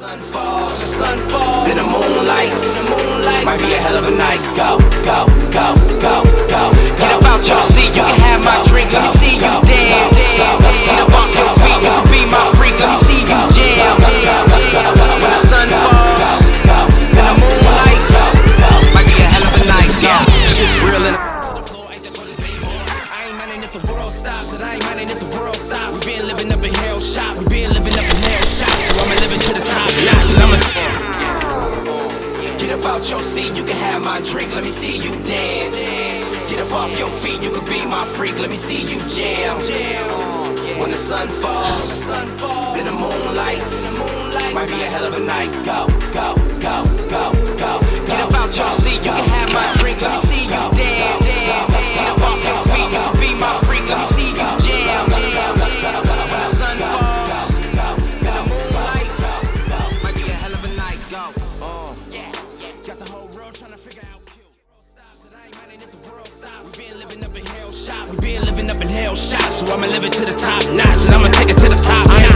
sun falls, then the moon lights. Might be a hell of a night. Go, go, go, go, go, go. Get up out your seat, you can have my drink. Let me see you dance. Get up off your feet, you can be my freak. Let me see you jam. When the sun falls, then the moon lights. Might be a hell of a night. Yeah, shit's real and I ain't minding if the world stops, and I ain't minding if the world stops. We been living up in hell shop, we been living up in hell shop. So I'ma live it to the top notch, and I'ma get up out your seat, you can have my drink. Let me see you dance. Get up off your feet, you can be my freak. Let me see you jam. When the sun falls, then the moon lights. Might be a hell of a night. Go, go, go, go, go. get up out your seat, you can have my drink. Let me see you dance. Get up off your feet, you can be my freak. Let me see you jam. When the sun falls, then the moon lights. Might be a hell of a night. Go. Got the whole world trying to figure out. I ain't minding if the world stops. We been living up in hell shop. We been living up in hell shop. So I'ma live it to the top notch, and I'ma take it to the top. I ain't